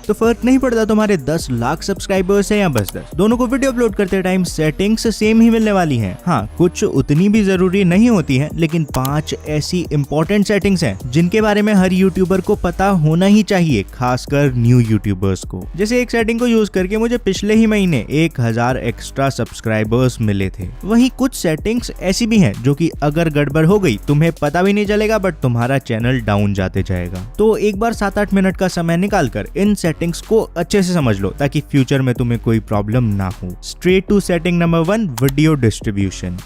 तो फर्क नहीं पड़ता तुम्हारे 10 लाख सब्सक्राइबर्स है या बस 10, दोनों को वीडियो अपलोड करते टाइम सेटिंग्स सेम ही मिलने वाली हैं। हाँ, कुछ उतनी भी जरूरी नहीं होती है, लेकिन 5 ऐसी इंपॉर्टेंट सेटिंग्स हैं जिनके बारे में हर यूट्यूबर को पता होना ही चाहिए, खासकर न्यू यूट्यूबर्स को। जैसे एक सेटिंग को यूज करके मुझे पिछले ही महीने 1000 एक्स्ट्रा सब्सक्राइबर्स मिले थे। वहीं कुछ सेटिंग्स ऐसी भी हैं जो कि अगर गड़बड़ हो गई तुम्हें पता भी नहीं चलेगा, बट तुम्हारा चैनल डाउन जाते जाएगा। तो एक बार 7-8 मिनट का समय निकालकर इन सेटिंग्स को अच्छे से समझ लो ताकि फ्यूचर में तुम्हें कोई प्रॉब्लम ना हो। Straight to setting number 1, video distribution.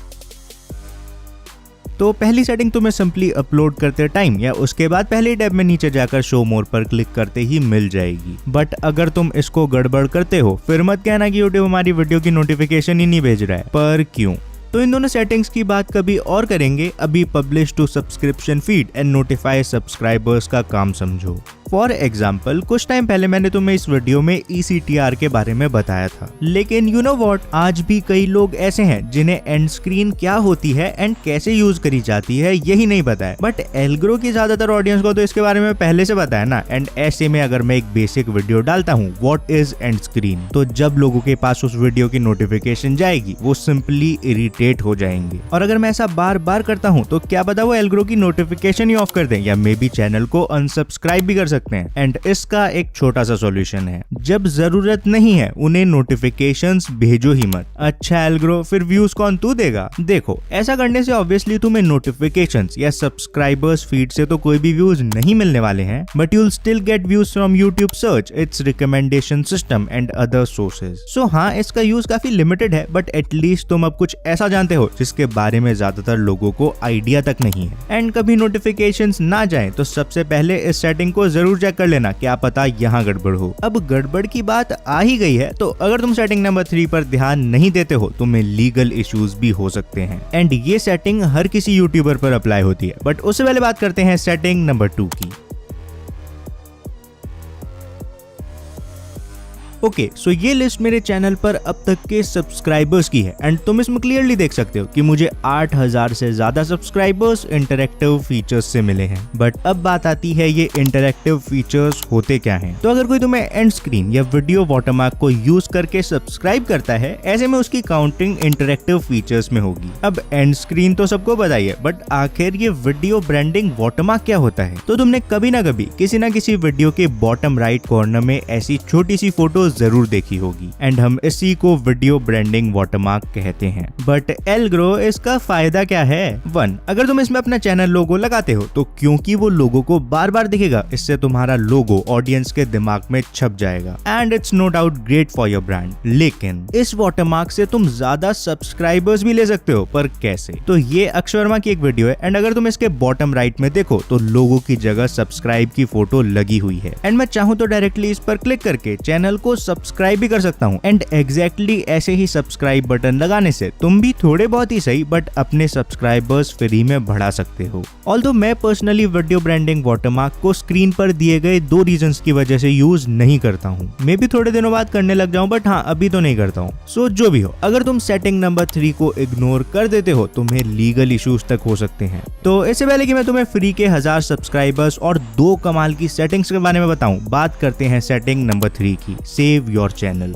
तो पहली सेटिंग तुम्हें सिंपली अपलोड करते टाइम या उसके बाद पहले टैब में नीचे जाकर शो मोर पर क्लिक करते ही मिल जाएगी। बट अगर तुम इसको गड़बड़ करते हो फिर मत कहना कि यूट्यूब हमारी वीडियो की नोटिफिकेशन ही नहीं भेज रहा है। पर क्यों? तो इन दोनों सेटिंग्स की बात कभी और करेंगे। अभी publish to subscription feed and notify subscribers का काम समझो। फॉर एग्जाम्पल, कुछ टाइम पहले मैंने तुम्हें इस वीडियो में ECTR के बारे में बताया था, लेकिन यू नो व्हाट, आज भी कई लोग ऐसे हैं जिन्हें एंड स्क्रीन क्या होती है एंड कैसे यूज करी जाती है यही नहीं पता है। बट एल्ग्रो की ज्यादातर ऑडियंस को तो इसके बारे में पहले से पता है ना। एंड ऐसे में अगर मैं एक बेसिक वीडियो डालता हूँ व्हाट इज एंड स्क्रीन, तो जब लोगों के पास उस वीडियो की नोटिफिकेशन जाएगी वो सिंपली इरिटेट हो जाएंगे। और अगर मैं ऐसा बार बार करता हूँ तो क्या पता वो एल्ग्रो की नोटिफिकेशन ही ऑफ कर दें या मे बी चैनल को अनसब्सक्राइब भी कर सकते हैं। एंड इसका एक छोटा सा सॉल्यूशन है, जब जरूरत नहीं है उन्हें नोटिफिकेशंस भेजो ही मत। अच्छा एल्ग्रो, फिर व्यूज कौन तू देगा? देखो, ऐसा करने से ऑब्वियसली तुम्हें नोटिफिकेशंस या सब्सक्राइबर्स फीड से तो कोई भी व्यूज नहीं मिलने वाले हैं, but you will still get views from YouTube search, it's recommendation system and other sources. So हाँ, इसका यूज काफी लिमिटेड है, बट एटलीस्ट तुम अब कुछ ऐसा जानते हो जिसके बारे में ज्यादातर लोगों को आइडिया तक नहीं है। एंड कभी नोटिफिकेशंस ना जाए तो सबसे पहले इस सेटिंग को जरूर चेक कर लेना, क्या पता यहाँ गड़बड़ हो। अब गड़बड़ की बात आ ही गई है तो अगर तुम सेटिंग नंबर 3 पर ध्यान नहीं देते हो तुम्हें लीगल इश्यूज भी हो सकते हैं। एंड ये सेटिंग हर किसी यूट्यूबर पर अप्लाई होती है। बट उससे पहले बात करते हैं सेटिंग नंबर 2 की। ओके, सो ये लिस्ट मेरे चैनल पर अब तक के सब्सक्राइबर्स की है एंड तुम इसमें क्लियरली देख सकते हो कि मुझे 8000 से ज्यादा सब्सक्राइबर्स इंटरैक्टिव फीचर्स से मिले हैं। बट अब बात आती है ये इंटरैक्टिव फीचर्स होते क्या हैं। तो अगर कोई तुम्हें एंड स्क्रीन या वीडियो वाटरमार्क को यूज करके सब्सक्राइब करता है, ऐसे में उसकी काउंटिंग इंटरैक्टिव फीचर्स में होगी। अब एंड स्क्रीन तो सबको पता ही है, बट आखिर ये वीडियो ब्रांडिंग वाटरमार्क क्या होता है? तो तुमने कभी ना कभी किसी ना किसी वीडियो के बॉटम राइट कॉर्नर में ऐसी छोटी सी फोटो जरूर देखी होगी एंड हम इसी को वीडियो ब्रांडिंग वाटरमार्क कहते हैं। बट एल्ग्रो, इसका फायदा क्या है? 1, अगर तुम इसमें अपना चैनल लोगो लगाते हो तो क्योंकि वो लोगो को बार बार दिखेगा, इससे तुम्हारा लोगो ऑडियंस के दिमाग में छप जाएगा and it's no doubt great for your brand. लेकिन इस वाटरमार्क से तुम ज्यादा सब्सक्राइबर्स भी ले सकते हो, पर कैसे? तो ये अक्षय वर्मा की एक वीडियो है एंड अगर तुम इसके बॉटम राइट में देखो तो लोगो की जगह सब्सक्राइब की फोटो लगी हुई है एंड मैं चाहूँ तो डायरेक्टली इस पर क्लिक करके चैनल को सब्सक्राइब भी कर सकता हूँ। एंड एग्जैक्टली ऐसे ही सब्सक्राइब बटन लगाने से तुम भी थोड़े बहुत ही सही बट अपने सब्सक्राइबर्स फ्री में बढ़ा सकते हो। ऑल्दो मैं पर्सनली वीडियो ब्रांडिंग वाटरमार्क को स्क्रीन पर दिए गए 2 रीजंस की वजह से यूज नहीं करता हूँ। मैं भी थोड़े दिनों बाद करने लग जाऊँ, बट हाँ अभी तो नहीं करता हूँ। सो जो भी हो, अगर तुम सेटिंग नंबर 3 को इग्नोर कर देते हो तुम्हें लीगल इश्यूज तक हो सकते हैं। तो इससे पहले कि मैं तुम्हें फ्री के 1000 सब्सक्राइबर्स और 2 कमाल की सेटिंग्स के बारे में बताऊं, बात करते हैं सेटिंग नंबर 3 की, save your channel.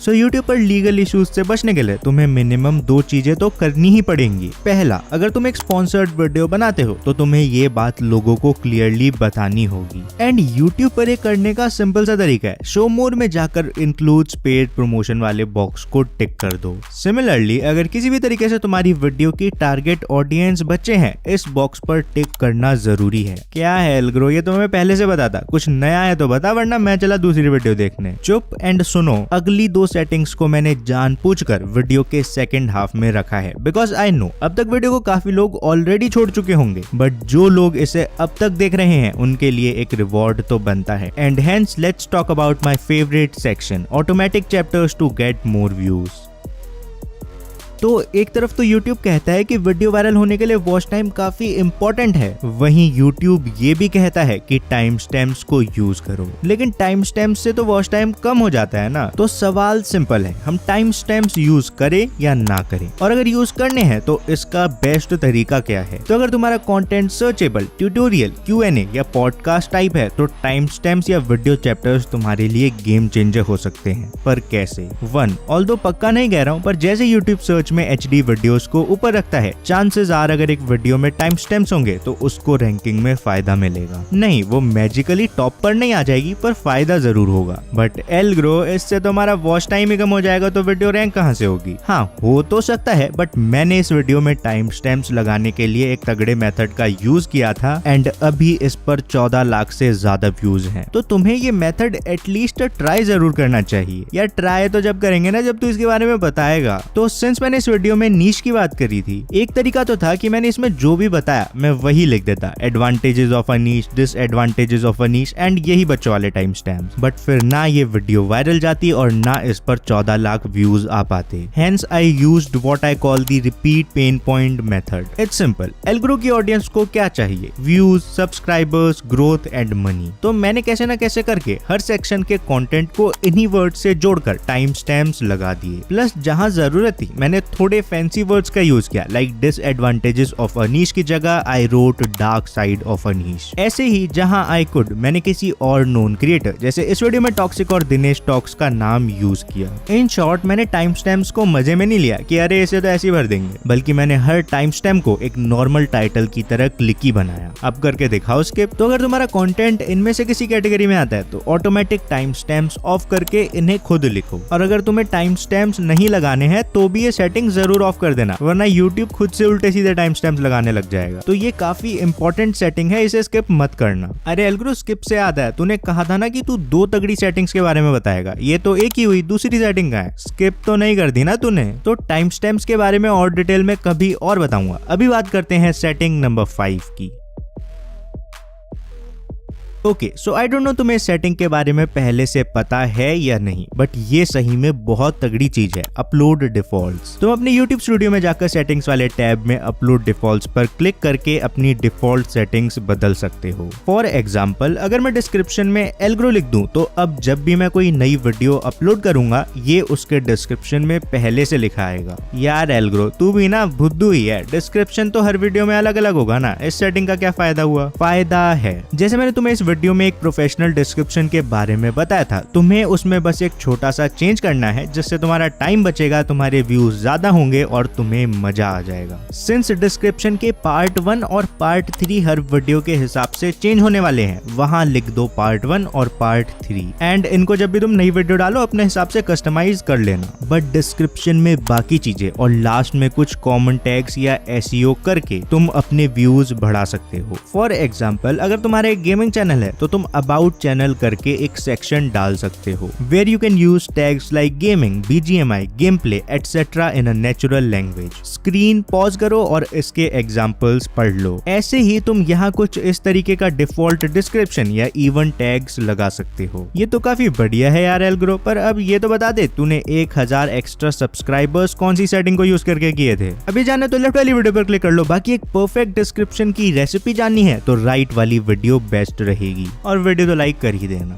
So YouTube पर लीगल इश्यूज से बचने के लिए तुम्हें मिनिमम 2 चीजें तो करनी ही पड़ेंगी। पहला, अगर तुम एक स्पॉन्सर्ड वीडियो बनाते हो तो तुम्हें ये बात लोगों को क्लियरली बतानी होगी। एंड यूट्यूब पर ये करने का सिंपल सा तरीका है, शो मोर में जाकर इंक्लूड्स पेड प्रमोशन वाले बॉक्स को टिक कर दो। सिमिलरली, अगर किसी भी तरीके से तुम्हारी वीडियो की टारगेट ऑडियंस बच्चे हैं, इस बॉक्स पर टिक करना जरूरी है। क्या है एल्ग्रो, ये तो मैं पहले से बता था, कुछ नया है तो बता, वरना मैं चला दूसरी वीडियो देखने। चुप एंड सुनो, अगली 2 सेटिंग्स को मैंने जानबूझकर वीडियो के सेकंड हाफ में रखा है, बिकॉज आई नो अब तक वीडियो को काफी लोग ऑलरेडी छोड़ चुके होंगे, बट जो लोग इसे अब तक देख रहे हैं उनके लिए एक रिवॉर्ड तो बनता है। And hence let's talk about my favourite section, automatic chapters to get more views. तो एक तरफ तो YouTube कहता है कि वीडियो वायरल होने के लिए वॉच टाइम काफी इंपॉर्टेंट है, वहीं YouTube ये भी कहता है कि टाइम स्टैम्प्स को यूज करो, लेकिन टाइम स्टैम्प से तो वॉच टाइम कम हो जाता है ना। तो सवाल सिंपल है, हम टाइम स्टैम्प्स यूज करें या ना करें, और अगर यूज करने हैं तो इसका बेस्ट तरीका क्या है। तो अगर तुम्हारा कंटेंट सर्चेबल, ट्यूटोरियल, Q&A या पॉडकास्ट टाइप है तो टाइम स्टैम्प्स या वीडियो चैप्टर्स तुम्हारे लिए गेम चेंजर हो सकते हैं। पर कैसे? 1, ऑल्दो पक्का नहीं कह रहा हूँ, पर जैसे YouTube सर्च में HD वीडियोस को ऊपर रखता है, चांसेस आर अगर एक वीडियो में टाइम स्टैम्प्स होंगे तो उसको रैंकिंग में फायदा मिलेगा। नहीं, वो मैजिकली टॉप पर नहीं आ जाएगी, पर फायदा जरूर होगा। बट एल्ग्रो, इससे तो हमारा वॉच टाइम ही कम हो जाएगा, तो वीडियो रैंक कहाँ से होगी? हाँ, हो तो सकता है, बट मैंने इस वीडियो में टाइम स्टैम्प्स लगाने के लिए एक तगड़े मेथड का यूज किया था एंड अभी इस पर 14 लाख से ज्यादा व्यूज हैं। तो तुम्हें ये मेथड एटलीस्ट ट्राई जरूर करना चाहिए। यार ट्राई तो जब करेंगे ना जब तू इसके बारे में बताएगा। तो सिंस मैंने इस वीडियो में नीश की बात करी थी, एक तरीका तो था कि मैंने इसमें जो भी बताया मैं वही लिख देता, advantages of a niche, disadvantages of a niche, and यही बच्चों वाले टाइम स्टैम्प्स। बट फिर ना ये वीडियो वायरल जाती और ना इस पर 14 लाख व्यूज आ पाते। Hence I used what I call the repeat pain point method. It's simple, एल्ग्रो की ऑडियंस को क्या चाहिए? Views, subscribers, growth and money. तो मैंने कैसे ना कैसे करके हर सेक्शन के कंटेंट को इन्हीं वर्ड से जोड़कर टाइम स्टैम्प्स लगा दिए। प्लस जहां जरूरत थी मैंने थोड़े फैंसी वर्ड्स का यूज किया, like disadvantages of a niche की जगह I wrote dark side of a niche. ऐसे ही जहां आई कुड मैंने किसी और नोन क्रिएटर, जैसे इस वीडियो में टॉक्सिक और दिनेश टॉक्स का नाम यूज किया। इन शॉर्ट, मैंने टाइम स्टैम्प्स को मजे में नहीं लिया कि अरे इसे तो ऐसे ही भर देंगे, बल्कि मैंने हर टाइम स्टैम्प को एक नॉर्मल टाइटल की तरह क्लिकी बनाया। अब करके दिखाओ स्किप। तो अगर तुम्हारा कंटेंट इनमें से किसी कैटेगरी में आता है तो ऑटोमेटिक टाइम स्टैम्प्स ऑफ करके इन्हें खुद लिखो, और अगर तुम्हें टाइम स्टैम्प्स नहीं लगाने हैं तो भी ये सेटिंग जरूर ऑफ कर देना, वरना YouTube खुद से उल्टे सीधे टाइम स्टैम्प्स लगाने लग जाएगा। तो ये काफी इंपॉर्टेंट सेटिंग है, इसे स्किप मत करना। अरे एल्ग्रो, स्किप से याद है, तूने कहा था ना कि तू 2 तगड़ी सेटिंग्स के बारे में बताएगा, ये तो एक ही हुई, दूसरी सेटिंग का है। स्किप तो नहीं कर दी ना तूने? तो टाइम स्टैम्प्स के बारे में और डिटेल में कभी और बताऊंगा। अभी बात करते हैं सेटिंग नंबर 5 की। Okay, so I don't know तुम्हें सेटिंग के बारे में पहले से पता है या नहीं, बट ये सही में बहुत तगड़ी चीज है, अपलोड डिफॉल्ट्स। तुम अपने YouTube स्टूडियो में जाकर सेटिंग्स वाले टैब में अपलोड डिफॉल्ट्स पर क्लिक करके अपनी डिफॉल्ट सेटिंग्स बदल सकते हो। फॉर एग्जांपल, अगर मैं डिस्क्रिप्शन में एल्ग्रो लिख दूं तो अब जब भी मैं कोई नई वीडियो अपलोड करूंगा ये उसके डिस्क्रिप्शन में पहले से लिखा आएगा। यार एल्ग्रो, तू भी ना बुद्धू ही है, डिस्क्रिप्शन तो हर वीडियो में अलग अलग होगा ना, इस सेटिंग का क्या फायदा हुआ? फायदा है, जैसे मैंने तुम्हें इस वीडियो में एक प्रोफेशनल डिस्क्रिप्शन के बारे में बताया था, तुम्हें उसमें बस एक छोटा सा चेंज करना है जिससे तुम्हारा टाइम बचेगा, तुम्हारे व्यूज ज्यादा होंगे और तुम्हें मजा आ जाएगा। सिंस डिस्क्रिप्शन के पार्ट 1 और पार्ट 3 हर वीडियो के हिसाब से चेंज होने वाले हैं, वहां लिख दो पार्ट 1 और पार्ट 3, एंड इनको जब भी तुम नई वीडियो डालो अपने हिसाब से कस्टमाइज कर लेना। बट डिस्क्रिप्शन में बाकी चीजें और लास्ट में कुछ कॉमन टैग्स या SEO करके तुम अपने व्यूज बढ़ा सकते हो। फॉर एग्जाम्पल, अगर तुम्हारा एक गेमिंग चैनल है तो तुम अबाउट चैनल करके एक सेक्शन डाल सकते हो where you can use tags like gaming, BGMI, game play etcetera in a natural language. Screen pause करो और इसके एग्जांपल्स पढ़ लो। ऐसे ही तुम यहाँ कुछ इस तरीके का डिफॉल्ट डिस्क्रिप्शन या इवेंट टैग्स लगा सकते हो। ये तो काफी बढ़िया है यार एल्ग्रो, पर अब ये तो बता दे तूने 1000 एक्स्ट्रा सब्सक्राइबर्स कौन सी सेटिंग को यूज करके किए थे? अभी जाने तो लेफ्ट वाली वीडियो पर क्लिक कर लो। बाकी एक परफेक्ट डिस्क्रिप्शन की रेसिपी जाननी है तो राइट वाली वीडियो बेस्ट रहेगी, और वीडियो तो लाइक कर ही देना।